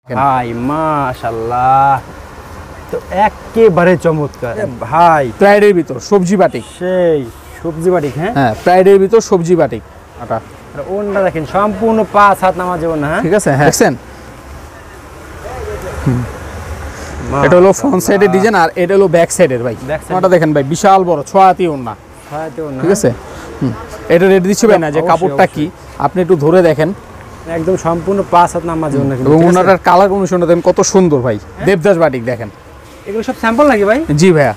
ভাই মাশাআল্লাহ, তো একেবারে চমৎকার ভাই। প্রাইডের ভিতর সবজি বাটিক, সেই সবজি বাটিক। হ্যাঁ, প্রাইডের ভিতর সবজি বাটিক। আটা ওনটা দেখেন সম্পূর্ণ 5 হাত নামাজ যাবেন না। হ্যাঁ ঠিক আছে। হ্যাঁ দেখছেন, এটা হলো ফ্রন্ট সাইডের ডিজাইন আর এটা হলো ব্যাক সাইডের ভাই। ওটা দেখেন ভাই বিশাল বড় 6 হাতি ওন্না। ঠিক আছে, এটা রেট দিচ্ছি ভাই না যে কাপড়টা কি, আপনি একটু ধরে দেখেন, একদম সম্পূর্ণ 5 হাত নামাজ যাবেন না। এবং ওনাটার কালার কম্বিনেশনটা দেখেন কত সুন্দর ভাই। দেবদাস বাটিক দেখেন, এগুলো সব স্যাম্পল নাকি ভাই? জি ভাইয়া।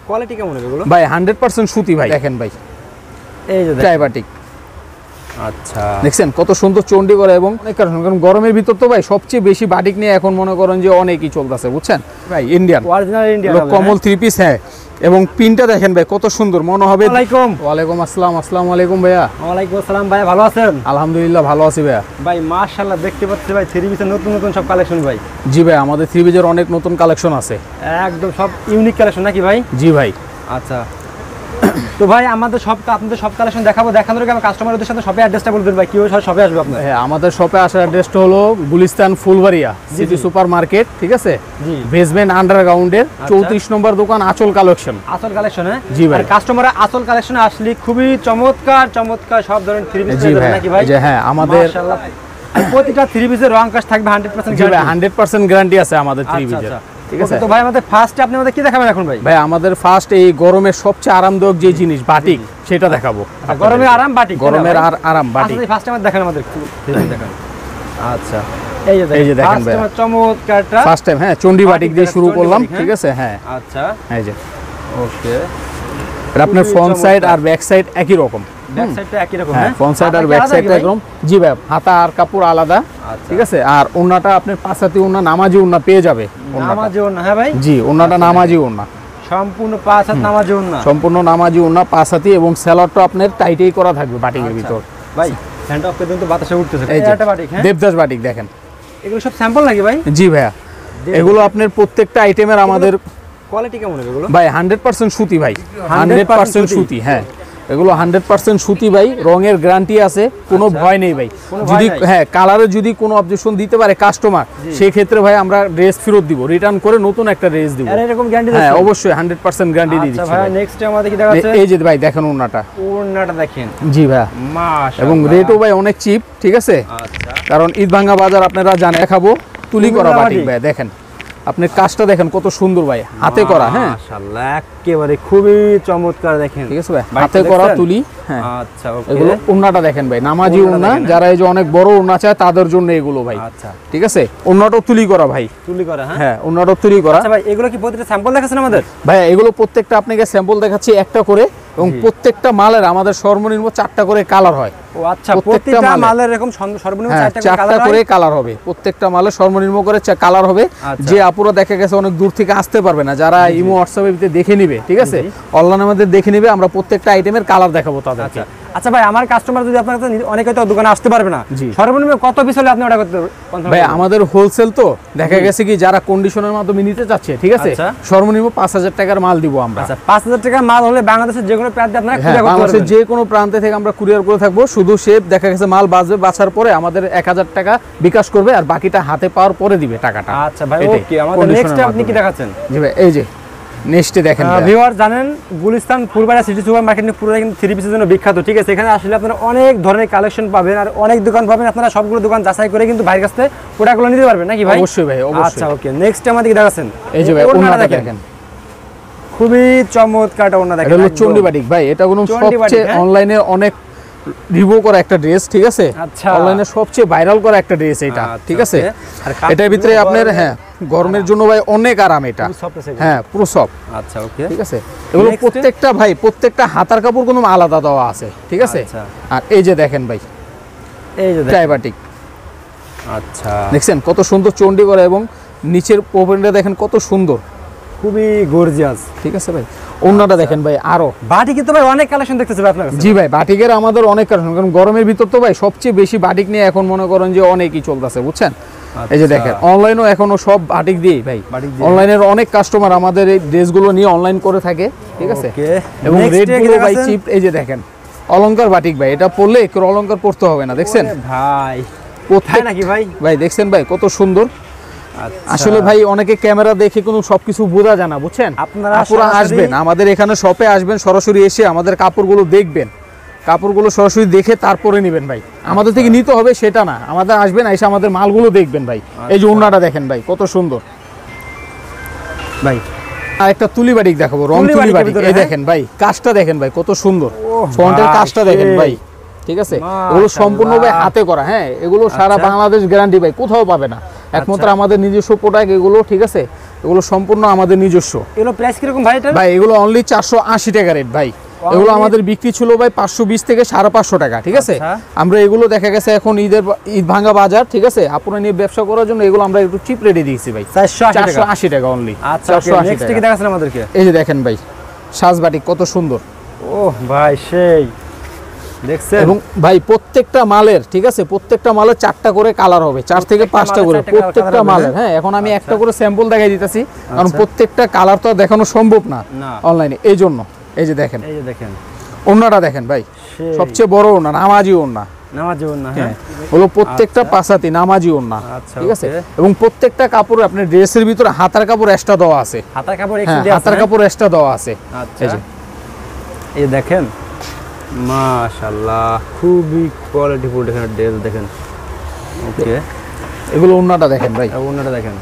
কোয়ালিটি কেমন হবে এগুলো? ভাই 100% সুতি ভাই। দেখেন ভাই এই যে টাই বাটিক। আচ্ছা দেখছেন কত সুন্দর চন্ডি করা, এবং অনেক কারণ গরমের ভিতর তো ভাই সবচেয়ে বেশি বাটিক নিয়ে এখন মনে করেন যে অনেকই চলতেছে, বুঝছেন ভাই। ইন্ডিয়ান অরিজিনাল ইন্ডিয়ান কমল 3 পিস। হ্যাঁ, এবং পিনটা দেখেন ভাই কত সুন্দর মনে হবে। ওয়ালাইকুম আসসালাম। আসসালামু আলাইকুম ভাইয়া। ওয়ালাইকুম আসসালাম ভাই, ভালো আছেন? আলহামদুলিল্লাহ ভালো আছি ভাইয়া। ভাই মাশাআল্লাহ, দেখতে পাচ্ছি ভাই 3 পিসের নতুন নতুন সব কালেকশন ভাই। জি ভাই, আমাদের 3 পিসের অনেক নতুন কালেকশন আছে, একদম সব ইউনিক কালেকশন নাকি ভাই? জি ভাই। আচ্ছা, তো ভাই আমাদের সব আপনাদের সব কালেকশন দেখানোর আগে কাস্টমারদের সাথে শপে অ্যাড্রেসটা বলবেন ভাই, কিভাবে শপে আসবে আপনার? হ্যাঁ, আমাদের শপে আসার অ্যাড্রেসটা হলো Gulistan Phulbaria city super market. ঠিক আছে, বেসমেন্ট আন্ডারগ্রাউন্ডের 34 নম্বর দোকান আঁচল কালেকশন। আঁচল কালেকশন, হ্যাঁ জি ভাই। কাস্টমাররা আঁচল কালেকশনে আসলে খুবই চমৎকার চমৎকার সব ধরনের 3 পিস পেয়ে যাবেন নাকি ভাই? হ্যাঁ, আমাদের মাশাআল্লাহ প্রতিটা 3 পিসের রং কাজ থাকবে 100% জি ভাই, 100% গ্যারান্টি আছে আমাদের 3 পিসের। ঠিক আছে, তো ভাই আমাদের ফার্স্টে আপনি আমাদের কি দেখাবেন এখন ভাই? ভাই আমাদের ফার্স্ট এই গরমের সবচেয়ে আরামদায়ক যে জিনিস বাটিক সেটা দেখাবো। গরমের আরাম বাটিক, গরমের আর আরাম বাটিক। আচ্ছা ফার্স্টে আমাদের দেখেন, আমাদের দেখেন। আচ্ছা এই যে দেখেন ভাই চমৎকারটা ফার্স্ট টাইম। হ্যাঁ, চন্ডি বাটিক দিয়ে শুরু করলাম। ঠিক আছে, হ্যাঁ আচ্ছা এই যে ওকে, এটা আপনার ফ্রন্ট সাইড আর ব্যাক সাইড একই রকম। ব্যাক সাইডটা একই রকম। হ্যাঁ, ফ্রন্ট সাইড আর ব্যাক সাইডটা একদম। জি ভাই, হাতা আর কাপড় আলাদা। ঠিক আছে, আর ওন্নাটা আপনার পাঁচাতি ওন্না, নামাজি ওন্না পেয়ে যাবে। নামাজি ওন্না, হ্যাঁ ভাই জি, ওন্নাটা নামাজি ওন্না, সম্পূর্ণ 5 হাত নামাজি ওন্না, সম্পূর্ণ নামাজি ওন্না পাঁচাতি, এবং সেলারটা আপনার টাইটেই করা থাকবে বাটিকের ভিতর। ভাই ফ্যানটা অফ করে দিন তো, বাতাসে উঠতেছে। এটা বাটিক, হ্যাঁ দেবদাস বাটিক দেখেন, এগুলো সব স্যাম্পল নাকি ভাই? জি ভাইয়া, এগুলো আপনার প্রত্যেকটা আইটেমের আমাদের কোয়ালিটি কেমন হবে এগুলো? ভাই 100% সুতি ভাই, 100% সুতি। হ্যাঁ, এগুলো 100% সুতি ভাই, রঙের গ্যারান্টি আছে, কোনো ভয় নেই ভাই। যদি হ্যাঁ কালারে যদি কোনো অবজেকশন দিতে পারে কাস্টমার, সেই ক্ষেত্রে ভাই আমরা ড্রেস ফেরত দিব, রিটার্ন করে নতুন একটা ড্রেস দিব। এরকম গ্যারান্টি? হ্যাঁ অবশ্যই 100% গ্যারান্টি দিয়ে দিচ্ছি। আচ্ছা ভাই, নেক্সট আমাদের কি দেখাচ্ছে? এই যে ভাই দেখেন ওন্নাটা, ওন্নাটা দেখেন। জি ভাই মাশাআল্লাহ, এবং রেটও ভাই অনেক চিপ। ঠিক আছে, আচ্ছা কারণ ঈদভাঙ্গা বাজার আপনারা জানেন। দেখাবো তুলি করা বাটিক ভাই, দেখেন আপনার কাজটা দেখেন কত সুন্দর ভাই, হাতে করা। হ্যাঁ মাশাআল্লাহ, একেবারে খুবই চমৎকার দেখেন। ঠিক আছে ভাই, হাতে করা তুলি। হ্যাঁ আচ্ছা ওকে, এগুলো ওন্নাটা দেখেন ভাই, নামাজি ওন্না, যারা এই যে অনেক বড় ওন্না চায় তাদের জন্য এগুলো ভাই। আচ্ছা ঠিক আছে, ওন্নাটাও তুলি করা ভাই, তুলি করা। হ্যাঁ ওন্নাটাও তুলি করা। আচ্ছা ভাই, এগুলো কি প্রতিটা স্যাম্পল দেখাচ্ছেন আমাদের? ভাই এগুলো প্রত্যেকটা আপনাকে স্যাম্পল দেখাচ্ছি একটা করে, এবং প্রত্যেকটা মালের আমাদের সর্বনিম্ন 4টা করে কালার হয়। ও আচ্ছা, প্রত্যেকটা মালের এরকম সর্বনিম্ন 4টা করে কালার হবে, প্রত্যেকটা মালের সর্বনিম্ন করে কালার হবে। যে আপুরা দেখা গেছে অনেক দূর থেকে আসতে পারবে না, যারা ইমো হোয়াটসঅ্যাপের ভিতরে দেখে নিবে, ঠিক আছে অনলাইনের মধ্যে দেখে নিবে, আমরা প্রত্যেকটা আইটেমের কালার দেখাবো তাদেরকে। আচ্ছা ভাই, আমার কাস্টমার যদি আপনার কাছে অনেকে তো দোকানে আসতে পারবে না, সর্বনিম্ন কত পিস হলে আপনি অর্ডার করতে পারবেন? ভাই আমাদের হোলসেল তো, দেখা গেছে কি যারা কন্ডিশনের মাধ্যমে নিতে চাচ্ছে, ঠিক আছে সর্বনিম্ন 5000 টাকার মাল দিব আমরা। আচ্ছা 5000 টাকার মাল হলে বাংলাদেশের যে কোনো প্রান্তে আপনারা কুরিয়ার করতে পারবেন? বাংলাদেশের যে কোনো প্রান্তে থেকে আমরা কুরিয়ার করে থাকবো। শুধু সে দেখা গেছে মাল বাজবে, বাছার পরে আমাদের 1000 টাকা বিকাশ করবে, আর বাকিটা হাতে পাওয়ার পরে দিবে টাকাটা। আচ্ছা ভাই ওকে, আমাদের নেক্সট আপনি কি দেখাচ্ছেন? জি ভাই এই যে নেক্সটে দেখেন ভিউয়ার, জানেন Gulistan Phulbaria city super market পুরো কিন্তু 3 পিসের জন্য বিখ্যাত। ঠিক আছে, এখানে আসলে আপনারা অনেক ধরনের কালেকশন পাবেন, আর অনেক দোকান পাবেন। আপনারা সবগুলো দোকান যাচাই করে কিন্তু ভাইয়ের কাছ থেকে প্রোডাক্টগুলো নিতে পারবেন নাকি ভাই? অবশ্যই ভাই, অবশ্যই। আচ্ছা ওকে, নেক্সট আমাদের কি দেখাচ্ছেন? এই যে ভাই ওন্নাটা দেখেন, খুবই চমৎকার ওন্না দেখেন। এটা হলো চন্ডি বাটিক ভাই, এটা কোনো সবচেয়ে অনলাইনে অনেক রিভিউ করা একটা ড্রেস। ঠিক আছে, অনলাইনে সবচেয়ে ভাইরাল করা একটা ড্রেস এটা। ঠিক আছে, এটার ভিতরে আপনার হ্যাঁ গরমের জন্য ভাই অনেক আরাম এটা। হ্যাঁ পুরো সফট। আচ্ছা ওকে, ঠিক আছে, এগুলো প্রত্যেকটা ভাই প্রত্যেকটা হাতার কাপড় কোনো আলাদা দেওয়া আছে। ঠিক আছে, আর এই যে দেখেন ভাই এই যে টাই বাটিক। আচ্ছা দেখছেন কত সুন্দর চন্ডি করা, এবং নিচের ওপেনটা দেখেন কত সুন্দর, খুবই গর্জিয়াস। ঠিক আছে ভাই, ওন্নাটা দেখেন ভাই, আরো বাটিকে তো ভাই অনেক কালেকশন দেখতেছি ভাই আপনার কাছে। জি ভাই, বাটিকের আমাদের অনেক কালেকশন, কারণ গরমের ভিতর তো ভাই সবচেয়ে বেশি বাটিক নিয়ে এখন মনে করেন যে অনেকই চলতেছে, বুঝছেন। এই যে দেখেন অনলাইনও এখনো সব বাটিক দিয়ে ভাই, অনলাইনের অনেক কাস্টমার আমাদের এই ড্রেসগুলো নিয়ে অনলাইন করে থাকে। ঠিক আছে, এবং রেটগুলো ভাই চিপ। এই যে দেখেন অলংকার বাটিক ভাই, এটা পরলে একটু অলংকার পড়তে হবে না। দেখছেন ভাই কোথায় নাকি ভাই? ভাই দেখছেন ভাই কত সুন্দর, আচ্ছা। আসলে ভাই অনেকে ক্যামেরা দেখে কোনো সবকিছু বোঝা যায় না, বুঝছেন? আপনারা আপুরা সরাসরি- আসবেন আমাদের এখানে শপে আসবেন, সরাসরি এসে আমাদের কাপড়গুলো দেখবেন, কাপড়গুলো সরাসরি দেখে তারপরে নেবেন ভাই। আমাদের থেকে নিতে হবে সেটা না, আমাদের আসবেন এসে আমাদের মালগুলো দেখবেন ভাই। এই যে ওন্নাটা দেখেন ভাই কত সুন্দর ভাই আর একটা তুলি বাটিক দেখাবো, রং তুলি তুলি বাটিকের বাটিক। ভিতরে, এই হ্যাঁ? দেখেন ভাই কাজটা দেখেন ভাই কত সুন্দর, ওহ ফ্রন্টের ভাই, কাজটা দেখেন সেই। ভাই, ঠিক আছে? মাশাআল্লাহ। এগুলো সম্পূর্ণ ভাই হাতে করা, হ্যাঁ এগুলো সারা আচ্ছা। বাংলাদেশ গ্যারান্টি ভাই, কোথাও পাবে না, একমাত্র আমাদের নিজস্ব প্রোডাক্ট এগুলো, ঠিক আছে? এগুলো সম্পূর্ণ আমাদের নিজস্ব এগুলো প্রাইস কিরকম ভাই এটা? ভাই। এগুলো অনলি 480 টাকা রেট ভাই। এগুলো আমাদের বিক্রি ছিল ভাই 520 থেকে 550 টাকা, ঠিক আছে? আচ্ছা। আমরা এগুলো দেখা গেছে এখন ঈদ ভাঙা বাজার, ঠিক আছে, আপনারা নিয়ে ব্যবসা করার জন্য এগুলো আমরা একটু চিপ রেটে দিয়েছি ভাই, 480 টাকা। 480 টাকা অনলি। আচ্ছা নেক্সট কি দেখাচ্ছেন আমাদেরকে? এই যে দেখেন ভাই সাজবাটি কত সুন্দর, ওহ ভাই সেই দেখছেন। এবং ভাই প্রত্যেকটা মালের, ঠিক আছে, প্রত্যেকটা মালের 4টা করে কালার হবে, 4 থেকে 5টা করে মালের 4টা প্রত্যেকটা colour হবে, মালের। হ্যাঁ এখন আমি একটা করে স্যাম্পল দেখাই দিতেছি, কারণ আচ্ছা। প্রত্যেকটা কালার তো আর দেখানো সম্ভব না না। অনলাইনে, এই জন্য। এই যে দেখেন এই যে দেখেন ওন্নাটা দেখেন ভাই, সেই। সবচেয়ে বড় ওন্না, নামাজি ওন্না, নামাজ জীবন না, হ্যাঁ হলো প্রত্যেকটা পাঁচাতি নামাজি ওন্না, আচ্ছা, ঠিক আছে? ওকে। এবং প্রত্যেকটা কাপড় আপনার ড্রেসের ভিতরে হাতার কাপড় এক্সট্রা দেওয়া আছে, হাতার কাপড় হ্যাঁ এক্সট্রা হাতার কাপড় এক্সট্রা দেওয়া আছে। আচ্ছা এই যে এই দেখেন মাশাআল্লাহ খুবই কোয়ালিটিফুল দেখেন ড্রেস দেখেন। ওকে এগুলো ওন্নাটা দেখেন ভাই, ওনাটা দেখেন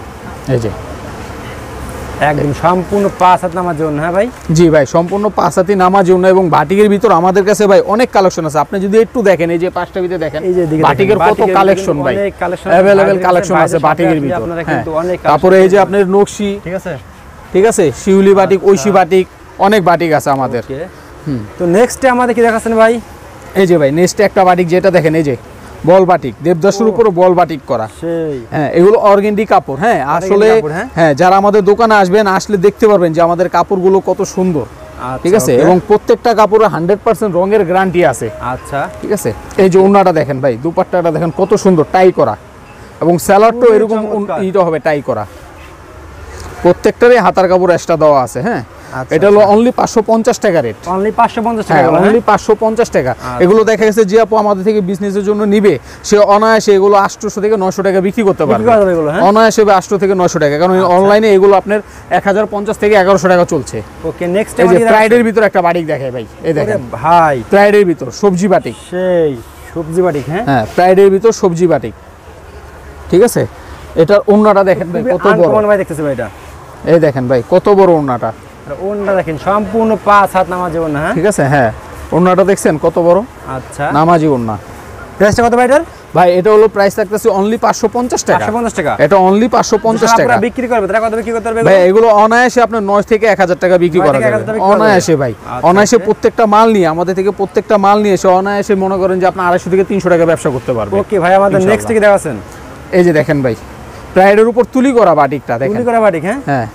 এই যে একদম সম্পূর্ণ 5 হাত নামাজ জীবন, হ্যাঁ ভাই? জি ভাই সম্পূর্ণ পাঁচাতি নামাজি ওন্না, এবং বাটিকের ভিতর আমাদের কাছে ভাই অনেক কালেকশন আছে। আপনি যদি একটু দেখেন এই যে পাঁচটা ভিতরে দেখেন, এই যে এদিকে বাটিকের দেখেন, কত বাটিকের কালেকশন কিন্তু ভাই, অনেক collection আছে, অ্যাভেলেবেল বাইরের কালেকশন কাছে, আছে বাইরের বাটিকের সাথে ভিতর। আপনারা হ্যাঁ কিন্তু অনেক তারপরে এই যে collection আপনার নকশি, ঠিক আছে। ঠিক আছে, শিউলি বাটিক, ঐশী বাটিক, অনেক বাটিক আছে আমাদের। ওকে তো নেক্সটে আমাদের কি দেখাচ্ছেন ভাই? এই যে ভাই নেক্সট একটা বাটিক যেটা দেখেন, এই যে বল বাটিক, দেবদাসের উপরে বল বাটিক করা। সেই হ্যাঁ এগুলো অর্গেন্ডি কাপড়। হ্যাঁ আসলে কাপড়, হ্যাঁ? হ্যাঁ যারা আমাদের দোকানে আসবেন, আসলে দেখতে পারবেন যে আমাদের কাপড়গুলো কত সুন্দর, আচ্ছা, ঠিক আছে? ওকে। এবং প্রত্যেকটা কাপড়ে 100% রঙের গ্যারান্টি আছে, আচ্ছা ঠিক আছে? এই যে ওন্নাটা দেখেন ভাই, দুপাট্টাটা দেখেন কত সুন্দর টাই করা, এবং স্যালাডটাও খুবই এরকম চমৎকার। ইটা হবে টাই করা, প্রত্যেকটারই হাতার কাপড় এক্সট্রা দেওয়া আছে। হ্যাঁ আচ্ছা, এটা হলো অনলি 550 টাকা রেট। অনলি 550 টাকা হ্যাঁ এগুলো, অনলি হ্যাঁ? 550 টাকা। আচ্ছা। এগুলো দেখা গেছে যে আপু আমাদের থেকে বিজনেসের জন্য নিবে, সে অনায়াসে এগুলো 800 থেকে 900 টাকা বিক্রি করতে বিক্রি পারবে, করা যাবে এগুলো, হ্যাঁ? অনায়াসে 800 থেকে 900 টাকা, কারণ অনলাইনে এগুলো আপনার 1050 থেকে 1100 টাকা চলছে। ওকে নেক্সট এই যে প্রাইডের ভিতর একটা বাটিক দেখায় ভাই, এই দেখেন ভাই প্রাইডের ভিতর সবজি বাটিক। সেই সবজি বাটিক, হ্যাঁ? হ্যাঁ প্রাইডের ভিতর সবজি বাটিক, ঠিক আছে? এটার ওন্নাটা দেখেন ভাই কত বড়, আনকমন ভাই দেখতেছি ভাই এটা। এই দেখেন ভাই কত বড় ওন্নাটা, আর ওনটা দেখেন সম্পূর্ণ 5 হাত নামাজ জীবন, হ্যাঁ? ঠিক আছে? হ্যাঁ ওন্নাটা দেখছেন কত বড়, আচ্ছা নামাজি ওন্না। প্রাইসটা কত ভাই এটার? ভাই এটা হলো প্রাইস থাকতেছে অনলি 550 টাকা, 550 টাকা। এটা অনলি 550 টাকা। আপনারা বিক্রি করবে তারা কত বিক্রি করতে পারবে? ভাই এগুলো অনায়াসে আপনার 9 থেকে 1000 টাকা বিক্রি 9 করা থেকে 1000 যাবে টাকা বিক্রি করা অনায়াসে যাবে। ভাই। আচ্ছা, অনায়াসে ওকে। প্রত্যেকটা মাল নিয়ে আমাদের থেকে প্রত্যেকটা মাল নিয়ে এসে অনায়াসে মনে করেন যে আপনার 250 থেকে 300 টাকা ব্যবসা করতে পারবে। ওকে ভাই আমাদের ইনশাআল্লাহ। নেক্সট কি দেখাচ্ছেন? এই যে দেখেন ভাই প্রাইডের উপর তুলি করা বাটিকটা দেখেন, তুলি করা বাটিক, হ্যাঁ? হ্যাঁ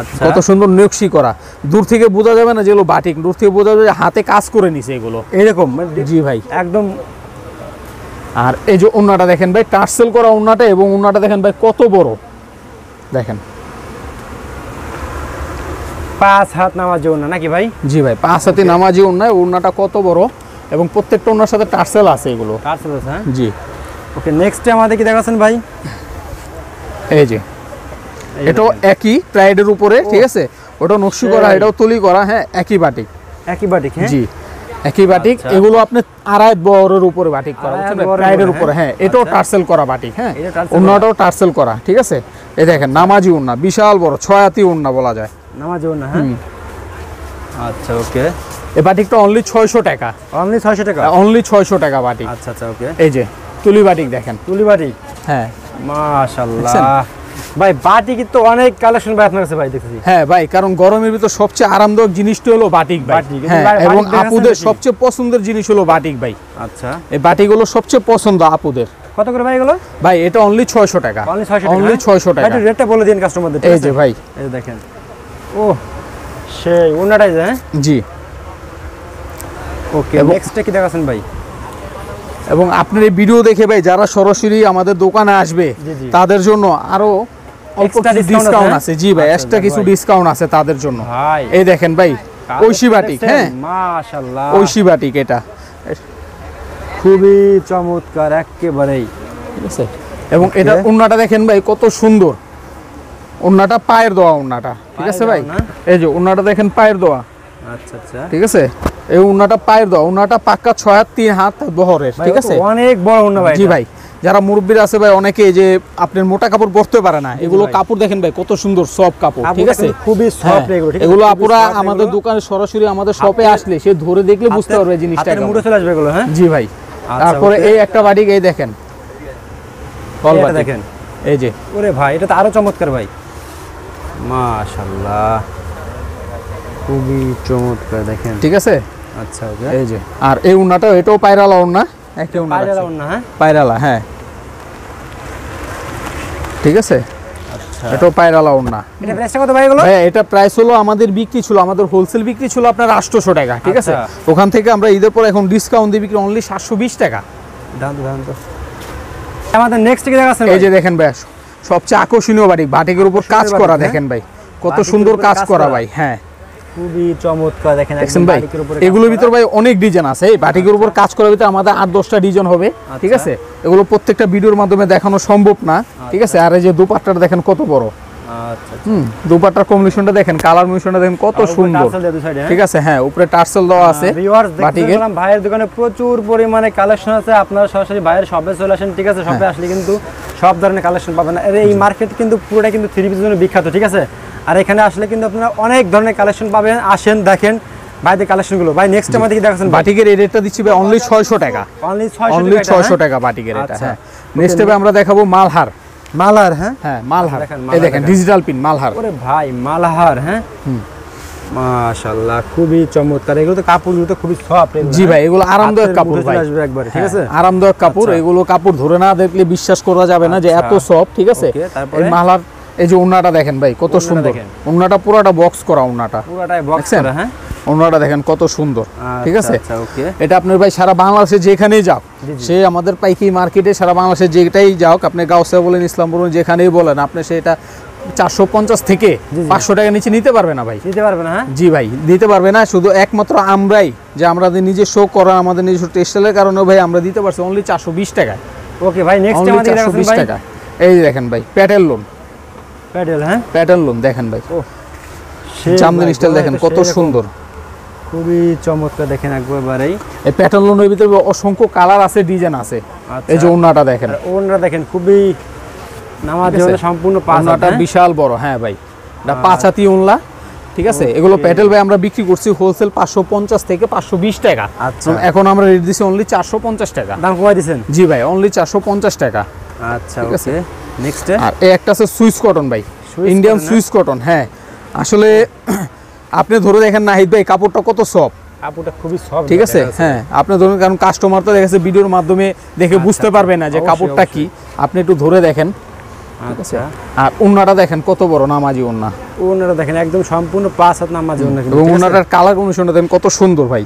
আচ্ছা কত সুন্দর নকশি করা, দূর থেকে বোঝা যাবে না যেগুলো বাটিক, দূর থেকে বোঝা যাবে যে হাতে কাজ করে নিছে এগুলো। এরকম জি ভাই। একদম আর এই যে ওন্নাটা দেখেন ভাই, টার্সেল করা ওন্নাটা, এবং ওন্নাটা দেখেন ভাই কত বড়, দেখেন 5 হাত নামাজ জীবন নাকি ভাই? জি ভাই পাঁচ হাতি নামাজি ওন্নায়, ওন্নাটা কত বড়, এবং প্রত্যেকটা ওন্নার সাথে টার্সেল আছে এগুলো। কারসেল আছে, হ্যাঁ? জি ওকে নেক্সটে আমাদের কি দেখাচ্ছেন ভাই? এই যে এই যে এটাও দেখেন। একই প্রাইডের উপরে, ঠিক আছে? ওটাও নকশি করা, এটাও তুলি করা, হ্যাঁ একই বাটিক। একই বাটিক, হ্যাঁ? জি একই বাটিক। আচ্ছা। এগুলো আপনি আড়াই বরের উপরে বাটিক করা, আড়াই বুঝছেন? বরের প্রাইডের উপরে, উপরে, হ্যাঁ হ্যাঁ? এটাও আচ্ছা। টার্সেল করা বাটিক, হ্যাঁ এটা টার্সেল ওন্নাটাও টার্সেল করা, ঠিক আছে? এই দেখেন নামাজি ওন্না, বিশাল বড় 6 হাতি ওন্না বলা যায়। নামাজ জীবন, হ্যাঁ? আচ্ছা ওকে এই বাটিকটা অনলি 600 টাকা, অনলি 600 টাকা। অনলি 600 টাকা বাটিক। আচ্ছা আচ্ছা ওকে এই যে তুলি বাটিক দেখেন, তুলি বাটিক, হ্যাঁ মাশাআল্লাহ দেখছেন? ভাই বাটিক তো অনেক কালেকশন ভাই আপনার কাছে ভাই দেখতেছি। হ্যাঁ ভাই, কারণ গরমের ভিতর সবচেয়ে আরামদায়ক জিনিসটা হলো বাটিক ভাই। বাটিক, হ্যাঁ বাটিক এবং দেখাচ্ছেন আপুদের নাকি? সবচেয়ে পছন্দের জিনিস হলো বাটিক ভাই। আচ্ছা এই বাটিকগুলো সবচেয়ে পছন্দ আপুদের। কত করে ভাই এগুলো? ভাই এটা অনলি 600 টাকা, অনলি 600 টাকা, অনলি হ্যাঁ? 600 ভাই টাকা। একটু রেটটা বলে দিন কাস্টমারদের। এই যে ভাই, এই যে দেখেন ও সেই ওনাটাই যে, হ্যাঁ? জি ওকে এবং- নেক্সটে কি দেখাচ্ছেন ভাই? এবং আপনার এই ভিডিও দেখে ভাই যারা সরাসরি আমাদের দোকানে আসবে জি, জি। তাদের জন্য আরো অল্প Extra কিছু discount ডিসকাউন্ট আছে, আছে। জি ভাই আচ্ছা, এক্সট্রা যাক কিছু ভাই। ডিসকাউন্ট আছে তাদের জন্য। ভাই এই দেখেন ভাই ঐশী বাটিক, হ্যাঁ মাশাআল্লাহ ঐশী বাটিক, এটা খুবই চমৎকার একেবারেই। ঠিক আছে? এবং এটা ওন্নাটা দেখেন ভাই কত সুন্দর, ওন্নাটা পায়ের দেওয়া ওন্নাটা, ঠিক আছে ভাই? এই যে ওন্নাটা দেখেন পায়ের দেওয়া, আচ্ছা আচ্ছা, ঠিক আছে? এই ওন্নাটা পায়ের দেওয়া, ওন্নাটা পাক্কা 6 হাত 3 হাত বহরের, ঠিক আছে? অনেক বড় ওন্না ভাই। জি ভাই, যারা মুরব্বীরা আছে ভাই অনেকে যে আপনার মোটা কাপড় পরতে পারে না, এগুলো কাপড় দেখেন ভাই কত সুন্দর সফট কাপড়, ঠিক আছে? খুবই সফট এগুলো, ঠিক আছে? এগুলো আপুরা আমাদের দোকানে সরাসরি আমাদের শপে আসলে সে ধরে দেখলে বুঝতে পারবে জিনিসটা কেমন। মুড়ে চলে আসবে এগুলো, হ্যাঁ জি ভাই। তারপরে এই একটা বাটিক এই দেখেন, এটা দেখেন, এই যে, ওরে ভাই এটা তো আরো চমৎকার ভাই, মাশাআল্লাহ খুবই চমৎকার দেখেন, ঠিক আছে? আচ্ছা ওকে। এই যে, আর এই উন্নাটা এটাও পায়রালা উন্না, একটা উন্না পায়রালা উন্না, হ্যাঁ পায়রালা, হ্যাঁ ঠিক আছে? আচ্ছা, এটাও পায়রালা উন্না। এটা প্রাইসটা কত ভাই এগুলো? ভাই এটা প্রাইস হলো আমাদের বিক্রি ছিল, আমাদের হোলসেল বিক্রি ছিল আপনার 800 টাকা, ঠিক আছে? ওখান থেকে আমরা ঈদের পর এখন ডিসকাউন্ট দিয়ে বিক্রি অনলি 720 টাকা। দাম তো আমাদের নেক্সট কি দেখাচ্ছেন? এই যে দেখেন ভাই সবচেয়ে আকর্ষণীয় বাটিক, বাটিকের উপর কাজ করা দেখেন ভাই কত সুন্দর কাজ করা ভাই, হ্যাঁ খুবই চমৎকার দেখেন দেখছেন ভাই। এগুলোর ভিতর ভাই অনেক ডিজাইন আছে, এই বাটিকের উপর কাজ করার ভিতরে আমাদের 8-10টা ডিজাইন হবে, ঠিক আছে? এগুলো প্রত্যেকটা ভিডিওর মাধ্যমে দেখানো সম্ভব না, ঠিক আছে? আর এই যে দুপাট্টাটা দেখেন কত বড়, আচ্ছা দুপাট্টার কম্বিনেশনটা দেখেন, কালার কম্বিনেশনটা দেখেন কত সুন্দর, ঠিক আছে? হ্যাঁ উপরে টার্সেল দেওয়া আছে। বাটিকের ভাইয়ের দোকানে প্রচুর পরিমাণে কালেকশন আছে, আপনারা সরাসরি ভাইয়ের শপে চলে আসেন, ঠিক আছে? শপে আসলে কিন্তু সব ধরনের কালেকশন পাবেন। এই মার্কেট কিন্তু পুরোটা কিন্তু থ্রি পিসের জন্য বিখ্যাত, ঠিক আছে? আর এখানে আসলে কিন্তু আপনারা অনেক ধরনের কালেকশন পাবেন, আসেন দেখেন ভাইদের কালেকশনগুলো। ভাই নেক্সট আমাদের কি দেখাচ্ছেন? বাটিকের এই রেটটা দিচ্ছি ভাই অনলি 600 টাকা, অনলি 600 টাকা বাটিকের এটা। হ্যাঁ নেক্সট আমরা দেখাবো মালহার, মালহার, হ্যাঁ হ্যাঁ মালহার, এই দেখেন ডিজিটাল পিন মালহার। ওরে ভাই মালহার, হ্যাঁ মাশাআল্লাহ খুবই চমৎকার। এগুলো তো কাপড়গুলো তো খুবই সফট। জি ভাই এগুলো আরামদায়ক কাপড় ভাই, আসবে একবারে, ঠিক আছে? আরামদায়ক কাপড়, এগুলো কাপড় ধরে না দেখলে বিশ্বাস করা যাবে না যে এত সফট, ঠিক আছে? এই মালহার এই যে ওন্নাটা দেখেন ভাই কত সুন্দর, ওন্নাটা পুরোটা বক্স করা, ওন্নাটা পুরোটাই বক্স করা, হ্যাঁ ওন্নাটা দেখেন কত সুন্দর, ঠিক আছে? আচ্ছা ওকে। এটা আপনার ভাই সারা বাংলাদেশে যেখানেই যাও, সে আমাদের পাইকারি মার্কেটে সারা বাংলাদেশে যেটাই যাও, আপনি গাউসিয়া বলেন, ইসলাম বলেন, যেখানেই বলেন, আপনি সেটা 450 থেকে 500 টাকা নিচে নিতে পারবে না ভাই, নিতে পারবে না, হ্যাঁ জি ভাই দিতে পারবে না। শুধু একমাত্র আমরাই যে আমাদের নিজস্ব করা, আমাদের নিজস্ব টেক্সটাইলের কারণে ভাই আমরা দিতে পারছি অনলি 420 টাকায়। ওকে ভাই নেক্সট আমাদের দেখাচ্ছেন 420 ভাই? টাকা। এই যে দেখেন ভাই প্যাটেল লোন, প্যাডেল, হ্যাঁ প্যাটেল লোন দেখেন ভাই, ও চামদানি স্টাইল দেখেন কত সুন্দর, খুবই চমৎকার দেখেন একবারেই। এই প্যাটেল লোনের ভিতরে অসংখ্য কালার আছে, ডিজাইন আছে। এই যে ওন্নাটা দেখেন, ওন্নাটা দেখেন খুবই নামাজ জন্য সম্পূর্ণ ওন্নাটা বিশাল বড়, হ্যাঁ ভাই এটা 5 হাতি ওন্না, ঠিক আছে? এগুলো প্যাটেল ভাই আমরা বিক্রি করছি হোলসেল 550 থেকে 520 টাকা, আচ্ছা এখন আমরা রেট দিছি অনলি 450 টাকা। দাম কমাই দিবেন? জি ভাই অনলি 450 টাকা। আচ্ছা ওকে নেক্সট। আর এই একটা আছে সুইস কটন ভাই, ইন্ডিয়ান সুইস কটন, হ্যাঁ আসলে আপনি ধরে দেখেন নাহিদ ভাই কাপড়টা কত সফট, কাপড়টা খুবই সফট, ঠিক আছে? হ্যাঁ আপনি ধরুন, কারণ কাস্টমার তো দেখেছে ভিডিওর মাধ্যমে দেখে বুঝতে পারবে না যে কাপড়টা কি, আপনি একটু ধরে দেখেন। আচ্ছা আর ওন্নাটা দেখেন কত বড় নামাজি ওন্না, ওন্নাটা দেখেন একদম সম্পূর্ণ 5 হাত নামাজি ওন্না, এবং ওন্নাটার কালার কম্বিনেশনটা দেখেন কত সুন্দর ভাই,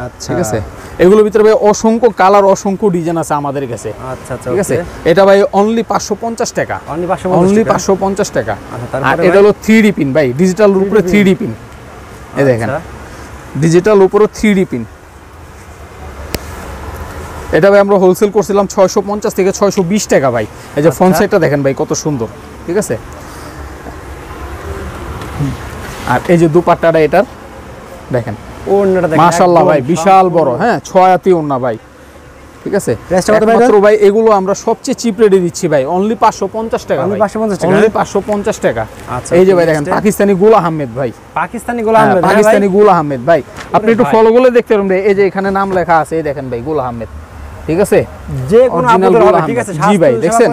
আচ্ছা ঠিক আছে? এগুলোর ভিতরে ভাই অসংখ্য কালার, অসংখ্য ডিজাইন আছে আমাদের কাছে, আচ্ছা আচ্ছা ঠিক আছে? এটা ভাই অনলি 550 টাকা, অনলি 550 টাকা। আর এটা হলো 3D পিন ভাই, ডিজিটাল উপরে 3D পিন, এই দেখেন ডিজিটাল উপরে 3D পিন। এটা ভাই আমরা হোলসেল করছিলাম 650 থেকে 620 টাকা ভাই। এই যে ফ্রন্ট সাইডটা দেখেন ভাই কত সুন্দর, ঠিক আছে? আর এই যে দুপাট্টাটা এটার দেখেন, ওন্নাটা দেখেন মাশাআল্লাহ ভাই বিশাল বড়, হ্যাঁ 6 হাতি ওন্না ভাই, ঠিক আছে? একমাত্র ভাই এগুলো আমরা সবচেয়ে চিপ রেটে দিচ্ছি ভাই অনলি 550 টাকা, অনলি 550 টাকা, অনলি 550 টাকা। আচ্ছা এই যে ভাই দেখেন পাকিস্তানি গুল আহমেদ ভাই, পাকিস্তানি গুল আহমেদ, পাকিস্তানি গুল আহমেদ ভাই, আপনি একটু ফলো করে দেখতে পারেন ভাই, এই যে এখানে নাম লেখা আছে, এই দেখেন ভাই গুল আহমেদ, ঠিক আছে? যে কোন আপুদের হবে, ঠিক আছে? জি ভাই দেখছেন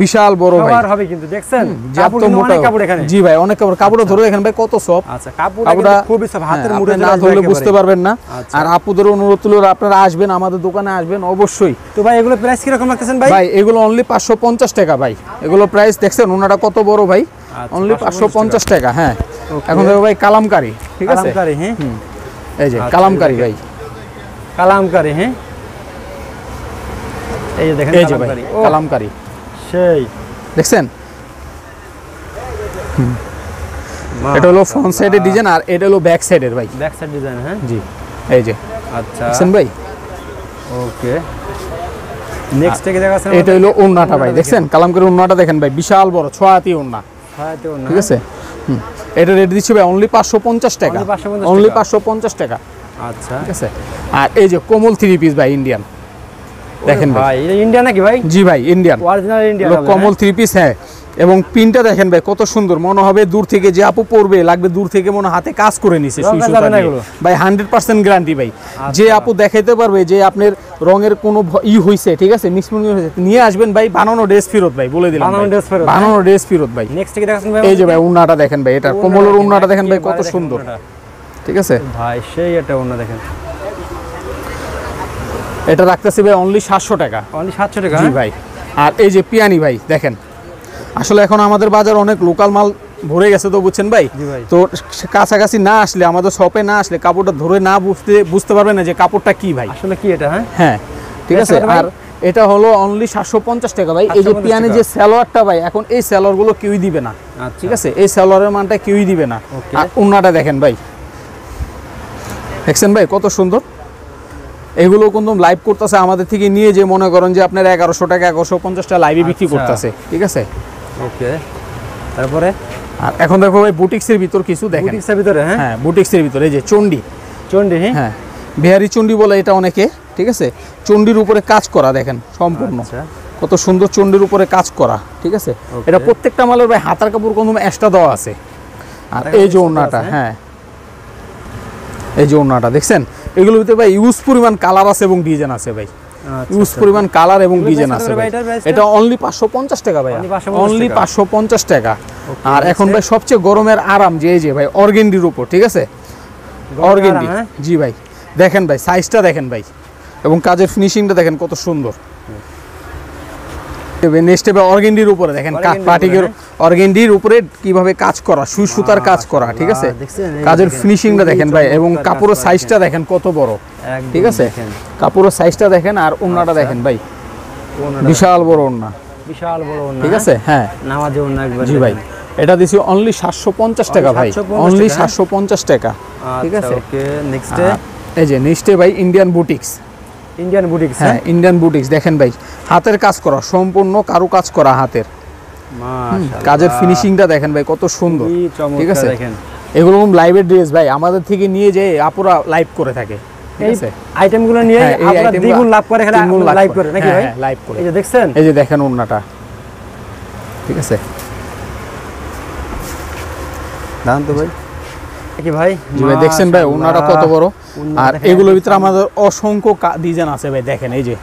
বিশাল বড় ভাই, সবার হবে কিন্তু দেখছেন কাপড় কিন্তু অনেক কাপড় এখানে, জি ভাই অনেক কাপড়, কাপড়টা ধরে দেখেন ভাই কত সফট। আচ্ছা কাপড়টা খুবই সফট, হাতের মুঠে না ধরলে বুঝতে পারবেন না। আর আপুদের অনুরোধ তুলে আপনারা আসবেন, আমাদের দোকানে আসবেন অবশ্যই। তো ভাই এগুলো প্রাইস কি রকম রাখতেছেন ভাই? ভাই এগুলো অনলি 550 টাকা ভাই, এগুলো প্রাইস দেখছেন ওনাটা কত বড় ভাই, অনলি 550 টাকা। হ্যাঁ এখন দেখো ভাই কালামকারী, ঠিক আছে? কালামকারী, হ্যাঁ এই যে কালামকারী ভাই, কালামকারী, হ্যাঁ এই যে দেখেন কালামকারী, কালামকারী সেই দেখছেন, এটা হলো ফ্রন্ট সাইডের ডিজাইন, আর এটা হলো ব্যাক সাইডের ভাই, ব্যাক সাইড ডিজাইন, হ্যাঁ জি এই যে আচ্ছা দেখছেন ভাই। ওকে নেক্সট কি দেখাচ্ছেন? এটা হলো ওন্নাটা ভাই, দেখছেন কালামকারী ওন্নাটা দেখেন ভাই, বিশাল বড় 6 হাতি ওন্না, ঠিক আছে। এটা রেট দিচ্ছি ভাই অনলি 550 টাকা, অনলি 550 টাকা। আচ্ছা, ঠিক আছে। আর এই যে কোমল 3 পিস ভাই ইন্ডিয়ান, দেখেন ভাই এটা ইন্ডিয়ান নাকি ভাই? জি ভাই ইন্ডিয়ান, অরিজিনাল ইন্ডিয়ান কোমল 3 পিস। হ্যাঁ, এবং পিনটা দেখেন ভাই কত সুন্দর, মনে হবে দূর থেকে যে আপু পরবে লাগবে দূর থেকে মনে হাতে কাজ করে নিছে ভাই, 100% গ্যারান্টি ভাই। যে আপু দেখাইতে পারবে যে আপনার রঙের কোনো হইছে, ঠিক আছে, মিক্সমিং হইছে, নিয়ে আসবেন ভাই, বানানো ড্রেস ফেরত ভাই, বলে দিলাম বানানো ড্রেস ফেরত ভাই। নেক্সট কি দেখাচ্ছেন ভাই? এই যে ভাই উন্নাটা দেখেন ভাই, এটা কোমলের উন্নাটা দেখেন ভাই কত সুন্দর, ঠিক আছে ভাই, সেই এটা উন্না দেখেন। এটা রাখতেছি ভাই অনলি 700 টাকা, অনলি 700 টাকা। জি ভাই। আর এই যে পিয়ানি ভাই দেখেন, আসলে এখন আমাদের বাজার অনেক লোকাল মাল ভরে গেছে তো, বুঝছেন ভাই। তো কাছাকাছি না আসলে, আমাদের শপে না আসলে কাপড়টা ধরে না বুঝতে পারবেন না যে কাপড়টা কি ভাই, আসলে কি এটা। হ্যাঁ হ্যাঁ, ঠিক আছে। আর এটা হলো অনলি 750 টাকা ভাই। এই যে পিয়ানি যে সালোয়ারটা ভাই, এখন এই সালোয়ার গুলো কেউই দিবে না, ঠিক আছে, এই সালোয়ারের মানটা কেউই দিবে না। আর ওন্নাটা দেখেন ভাই, দেখছেন ভাই কত সুন্দর। এগুলো কিন্তু লাইভ করতেছে আমাদের থেকে নিয়ে, যে মনে করেন যে আপনার 1100 টাকা 1150 টাকা লাইভে বিক্রি করতেছে, ঠিক আছে। ওকে, তারপরে আর এখন দেখো ভাই বুটিক্সের ভিতর কিছু দেখেন, বুটিক্সের ভিতরে। হ্যাঁ বুটিক্সের ভিতরে এই যে চন্ডি, হ্যাঁ বিহারি চন্ডি বলে এটা অনেকে, ঠিক আছে। চন্ডির উপরে কাজ করা দেখেন সম্পূর্ণ, কত সুন্দর চন্ডির উপরে কাজ করা, ঠিক আছে। এটা প্রত্যেকটা মালের ভাই হাতার কাপড় কোনো এক্সট্রা দেওয়া আছে। আর এই যে ওন্নাটা, হ্যাঁ এই যে ওন্নাটা দেখছেন, এগুলোর ভিতরে ভাই ইউজ পরিমাণ কালার আছে এবং ডিজাইন আছে ভাই, ইউজ পরিমাণ কালার এবং ডিজাইন আছে ভাই। এটা অনলি 550 টাকা ভাই, অনলি 550 টাকা। আর এখন ভাই সবচেয়ে গরমের আরাম যে এই যে ভাই অর্গেন্ডির উপর, ঠিক আছে, অর্গেন্ডি, জি ভাই। দেখেন ভাই সাইজটা দেখেন ভাই, এবং কাজের ফিনিশিংটা দেখেন কত সুন্দর। নেক্সট ভাই অর্গেন্ডির উপরে দেখেন, পাটিকের অর্গেন্ডির উপরে কিভাবে কাজ করা, সুই সুতার কাজ করা, ঠিক আছে। কাজের ফিনিশিংটা দেখেন ভাই, এবং কাপড়ের সাইজটা দেখেন কত বড়, ঠিক আছে, কাপড়ের সাইজটা দেখেন। আর ওন্নাটা দেখেন ভাই, বিশাল বড় ওন্না, বিশাল বড় ওন্না, ঠিক আছে। হ্যাঁ নামাজে ওন্না একবার, জি ভাই। এটা দিছি অনলি 750 টাকা ভাই, অনলি 750 টাকা, ঠিক আছে। ওকে, নেক্সট এই যে নেক্সট ভাই ইন্ডিয়ান বুটিক্স, ইন্ডিয়ান বুটিক্স। হ্যাঁ ইন্ডিয়ান বুটিক্স দেখেন ভাই, হাতের কাজ করা, সম্পূর্ণ কারু কাজ করা হাতের, মাশাআল্লাহ, কাজের ফিনিশিংটা দেখেন ভাই কত সুন্দর, ঠিক আছে। দেখেন এগুলো লাইভের ড্রেস ভাই, আমাদের থেকে নিয়ে যে আপুরা লাইভ করে থাকে, ঠিক আছে। আইটেমগুলো নিয়ে আপনারা দ্বিগুণ লাভ করে, এখানে লাইভ করে নাকি ভাই? লাইভ করে, এই যে দেখছেন, এই যে দেখেন ওন্নাটা, ঠিক আছে। দাম তো ভাই কি ভাই, জি ভাই দেখছেন ভাই ওন্নাটা কত বড়। আর এগুলোর ভিতরে আমাদের অসংখ্য ডিজাইন আছে ভাই, দেখেন এই যে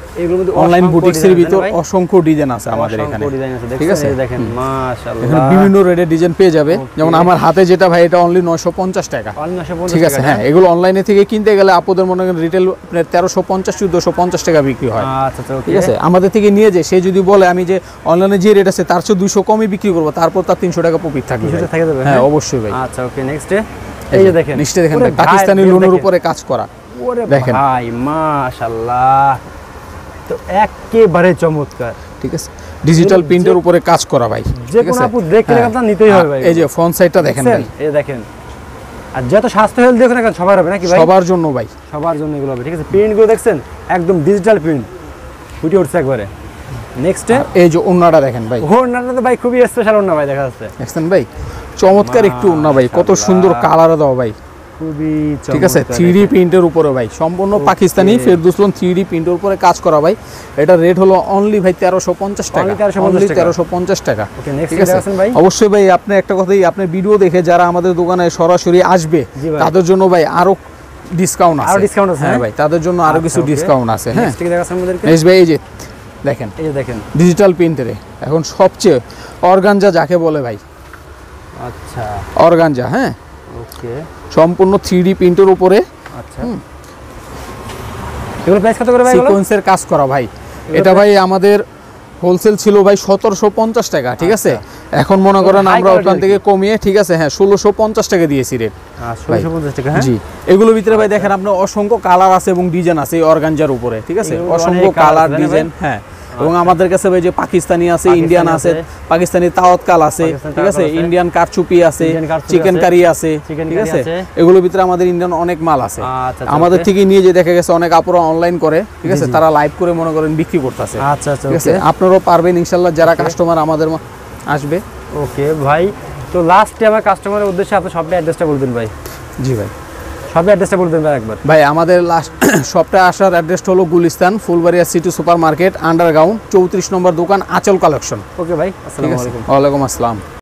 অনলাইন বুটিক্সের ভিতর অসংখ্য ডিজাইন আছে আমাদের এখানে, ঠিক আছে। দেখেন মাশাআল্লাহ, এখানে বিভিন্ন রেটের ডিজাইন পেয়ে যাবে। যেমন আমার হাতে যেটা ভাই, এটা অনলি 950 টাকা, ঠিক আছে। হ্যাঁ এগুলো অনলাইনে থেকে কিনতে গেলে আপনাদের মনে করেন রিটেল 1350 1450 টাকা বিক্রি হয়, আচ্ছা ঠিক আছে। আমাদের থেকে নিয়ে যে সে যদি বলে আমি যে অনলাইনে যে রেট আছে তার চেয়ে 200 কমই বিক্রি করব, তারপর তার 300 টাকা প্রফিট থাকবে, হ্যাঁ অবশ্যই ভাই। আচ্ছা ওকে, নেক্সট এই যে দেখেন, নিচে দেখেন ভাই পাকিস্তানি লোনের উপরে কাজ করা, দেখেন ভাই মাশাআল্লাহ, তো একেবারে চমৎকার, ঠিক আছে। ডিজিটাল প্রিন্টের উপরে কাজ করা ভাই, যে কোনো আপু দেখলে আপনার নিতেই হবে ভাই। এই যে ফ্রন্ট সাইডটা দেখেন ভাই, এই দেখেন। আর যত স্বাস্থ্য হেলথ দেখুন না সবার হবে নাকি ভাই? সবার জন্য ভাই, সবার জন্য এগুলো হবে, ঠিক আছে। প্রিন্টগুলো দেখছেন একদম ডিজিটাল প্রিন্ট, ফুটে উঠছে একবারে। নেক্সট এই যে ওন্নাটা দেখেন ভাই, ওন্নাটা তো ভাই খুবই স্পেশাল ওন্না ভাই, দেখা যাচ্ছে দেখছেন ভাই চমৎকার একটু ওন্না ভাই, কত সুন্দর কালার দাও ভাই, খুবই চমৎকার, ঠিক আছে। 3D প্রিন্টের উপরে ভাই, সম্পূর্ণ পাকিস্তানি ফেরদৌসলোন 3D প্রিন্টের উপরে কাজ করা ভাই। এটা রেট হলো অনলি ভাই 1350 টাকা, অনলি 1350 টাকা, ঠিক আছে ভাই। অবশ্যই ভাই আপনি একটা কথাই, আপনি ভিডিও দেখে যারা আমাদের দোকানে সরাসরি আসবে তাদের জন্য ভাই আরো ডিসকাউন্ট আছে, হ্যাঁ ভাই তাদের জন্য আরো কিছু ডিসকাউন্ট আছে। হ্যাঁ ঠিক আছে আমাদেরকে, নেক্সট ভাই এই যে দেখেন, এই যে দেখেন ডিজিটাল প্রিন্টারে এখন সবচেয়ে অর্গানজা যাকে বলে ভাই, আচ্ছা অর্গানজা, হ্যাঁ ওকে, সম্পূর্ণ 3D প্রিন্টের উপরে, আচ্ছা এগুলো প্রাইস কত করে ভাই? সিকোয়েন্সের কাজ করা ভাই, এটা ভাই আমাদের হোলসেল ছিল ভাই 1750 টাকা, ঠিক আছে। এখন মনে করেন আমরা ওখান থেকে কমিয়ে, ঠিক আছে, হ্যাঁ 1650 টাকা দিয়েছি রেট, 1650 টাকা, হ্যাঁ জি। এগুলোর ভিতরে ভাই দেখেন আপনার অসংখ্য কালার আছে এবং ডিজাইন আছে এই অর্গানজার উপরে, ঠিক আছে, অসংখ্য কালার ডিজাইন, হ্যাঁ এবং আমাদের কাছে ভাই যে পাকিস্তানি আছে, ইন্ডিয়ান আছে, পাকিস্তানি তাওয়াক্কাল আছে, ঠিক আছে, ইন্ডিয়ান কারচুপি আছে, চিকেন কারি আছে, ঠিক আছে, এগুলোর ভিতরে আমাদের ইন্ডিয়ান অনেক মাল আছে। আমাদের থেকে নিয়ে যে দেখা গেছে অনেক আপুরা অনলাইন করে, ঠিক আছে, তারা লাইভ করে মনে করেন বিক্রি করতেছে। আচ্ছা আচ্ছা, ঠিক আছে, আপনারাও পারবেন ইনশাআল্লাহ যারা কাস্টমার আমাদের আসবে। ওকে ভাই, তো লাস্টে আমার কাস্টমারের উদ্দেশ্যে আপনি শপের অ্যাড্রেসটা বলে দিন ভাই। জি ভাই, শপের অ্যাড্রেসটা বলে দিন ভাই একবার। ভাই আমাদের লাস্ট শপটা আসার অ্যাড্রেসটা হলো Gulistan Phulbaria city super market underground 34 নম্বর দোকান আঁচল কালেকশন। ওকে ভাই, আসসালামু আলাইকুম। ওয়ালাইকুম আসসালাম।